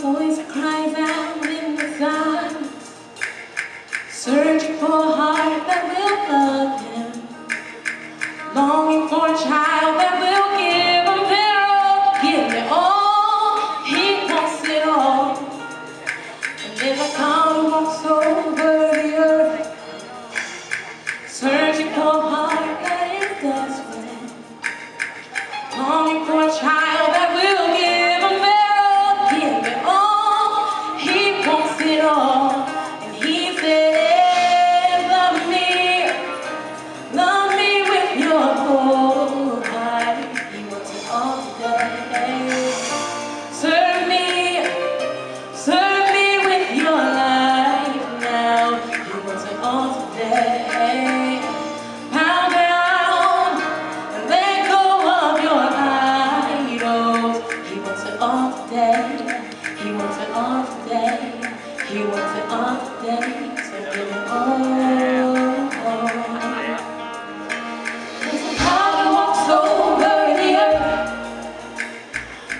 voice that cries out in the sun, searching for a heart that will love him, longing for a child that will give him their all, give it all. He wants it all. And if I come walks over the earth, searching for a heart that is desperate, longing for a child that will give him their all, give it all. He wants it all. And he said, love me with your whole heart. He wants it all today. Serve me with your life now. He wants it all today. Bow down and let go of your idols. He wants it all today. He wants it all today. He wants it all today. So give it all. There's a God who walks over the earth,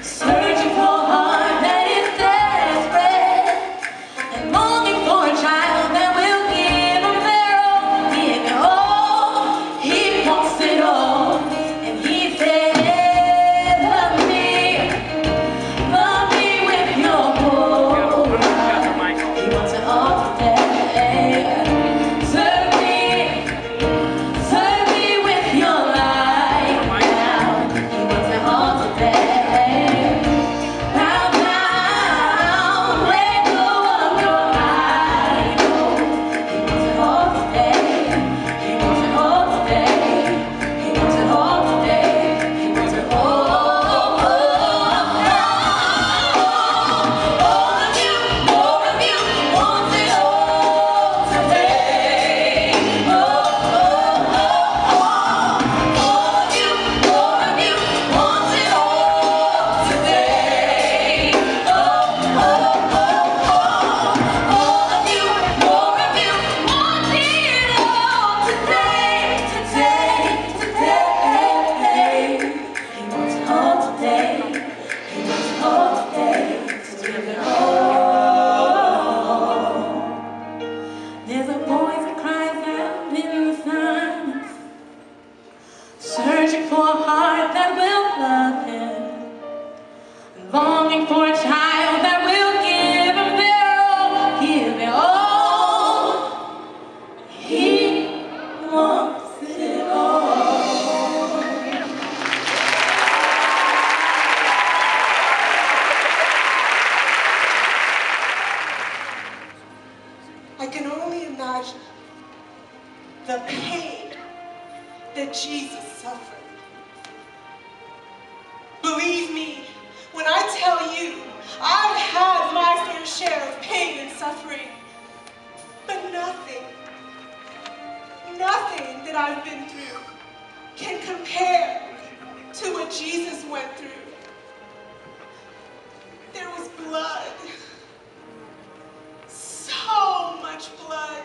searching for a heart that is desperate and longing for a child that will give him their all, give it all. He wants it all. And he said, love me with your whole heart. He wants it all today. Serve me with your life now. He wants it all today. Bow down, let go of your idols. He wants it all today. He wants it all today. He wants it all today. He wants it all. More of you wants it all today. More of you wants it all today. More of you wants it all today, today. He wants it all today. He wants it all today. So give it all. There's a voice that cries out in the silence, searching for a heart that will love him, longing for a child that will give him their all, give it all. He wants it all. I can only imagine the pain that Jesus suffered. Believe me when I tell you, I've had my fair share of pain and suffering, but nothing that I've been through can compare to what Jesus went through. There was blood. So much blood.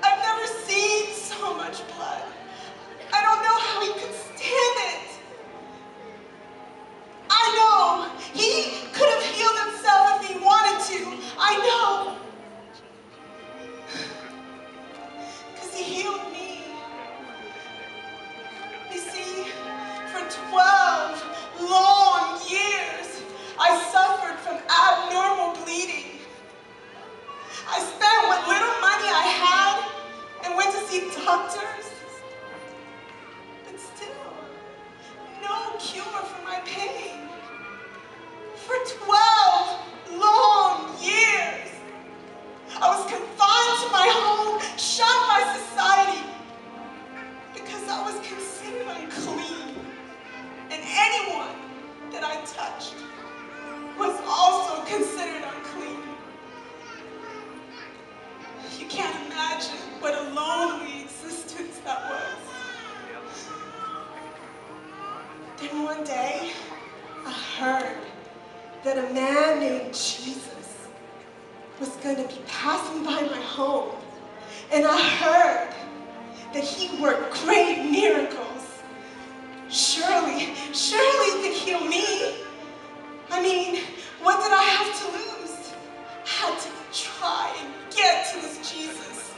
I've never seen so much blood. I don't know how he could stand it. I know he could have healed himself if he wanted to. I know. Because he healed me. You see, for 12 long years, I suffered from abnormal bleeding. I spent what little money I had and went to see doctors, but still, no cure for my pain. For 12 long years, I was confined to my home, shunned by society, because I was considered unclean, and anyone that I touched was also considered unclean. You can't imagine what a lonely existence that was. Then one day, I heard that a man named Jesus was going to be passing by my home. And I heard that he worked great miracles. Surely he could heal me. I mean, What did I have to lose? I had to try and get to this Jesus.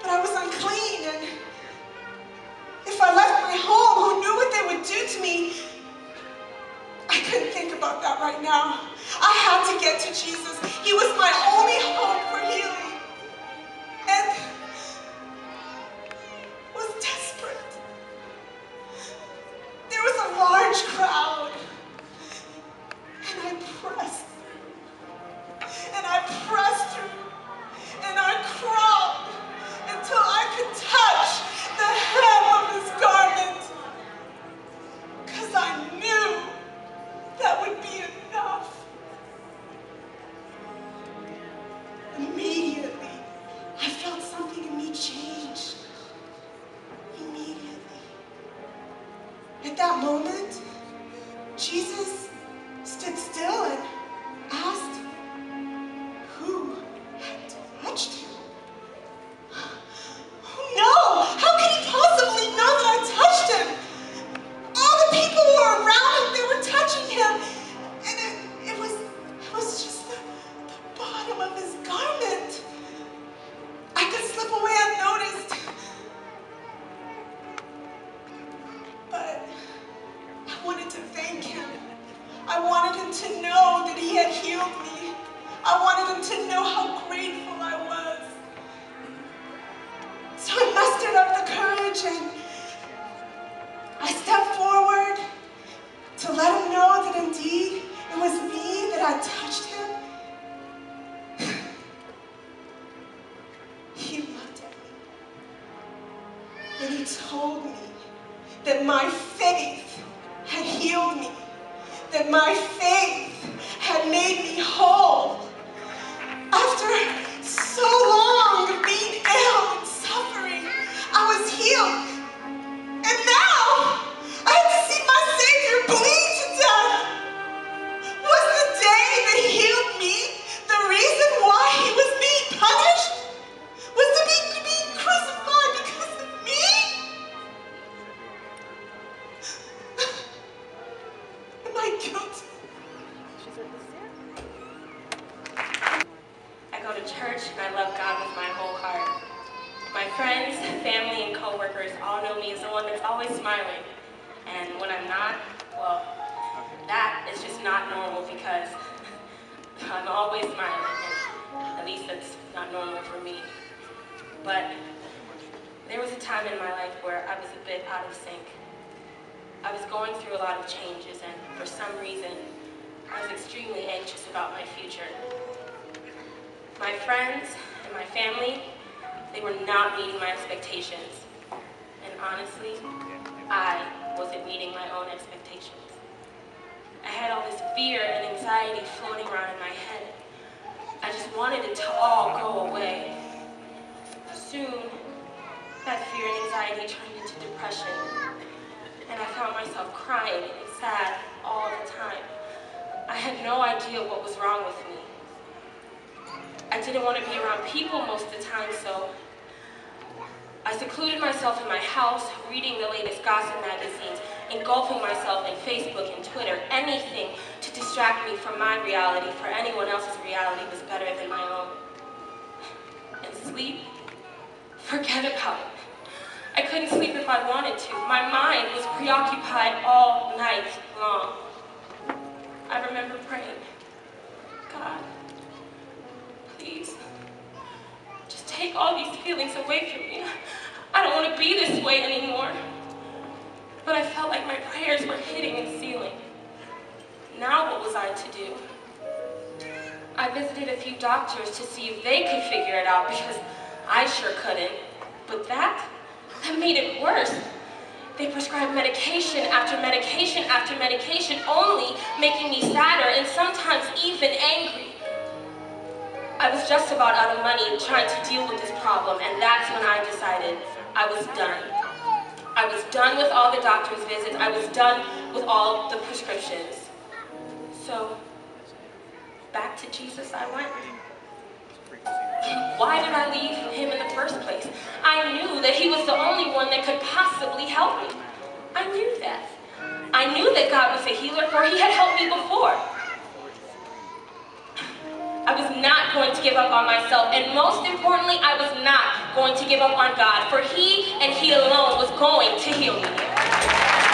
But I was unclean, and if I left my home, who knew what they would do to me? I couldn't think about that right now. I had to get to Jesus. He was my only hope for healing. And I was desperate. There was a large crowd. And I pressed through. And I pressed through. And I crawled until I could touch the hem of his garment. Because I knew that would be enough. Immediately, I felt something in me change. Immediately. At that moment, Jesus stood still and asked, who had touched him? No! How could he possibly know that I touched him? All the people who were around him, they were touching him. And it was just the bottom of his garment. I could slip away unnoticed. But I wanted to thank him. I wanted him to know that he had healed me. I wanted him to know how grateful I was. So I mustered up the courage and I stepped forward to let him know that indeed it was me that had touched him. He looked at me and he told me that my faith had healed me, that my faith had made me whole. After so long of being ill and suffering, I was healed. And now, I had to see my Savior bleed to death. Was the day that he healed me the reason why he was being punished? Was to be being crucified because of me? Am I guilty? I go to church and I love God with my whole heart. My friends, family, and coworkers all know me as the one that's always smiling. And when I'm not, well, that is just not normal because I'm always smiling. And at least that's not normal for me. But there was a time in my life where I was a bit out of sync. I was going through a lot of changes, and for some reason, I was extremely anxious about my future. My friends and my family, they were not meeting my expectations. And honestly, I wasn't meeting my own expectations. I had all this fear and anxiety floating around in my head. I just wanted it to all go away. Soon, that fear and anxiety turned into depression. And I found myself crying and sad all the time. I had no idea what was wrong with me. I didn't want to be around people most of the time, so I secluded myself in my house, reading the latest gossip magazines, engulfing myself in Facebook and Twitter. Anything to distract me from my reality, for anyone else's reality was better than my own. And sleep? Forget about it. I couldn't sleep if I wanted to. My mind was preoccupied all night long. I remember praying, God, please, just take all these feelings away from me. I don't want to be this way anymore. But I felt like my prayers were hitting the ceiling. Now what was I to do? I visited a few doctors to see if they could figure it out because I sure couldn't. But that made it worse. They prescribed medication after medication after medication, only making me sadder and sometimes even angry. I was just about out of money trying to deal with this problem, and that's when I decided I was done. I was done with all the doctor's visits. I was done with all the prescriptions. So, back to Jesus I went. Why did I leave him in the first place? I knew that he was the only one that could possibly help me. I knew that. I knew that God was a healer, for he had helped me before. I was not going to give up on myself, and most importantly, I was not going to give up on God, for he and he alone was going to heal me.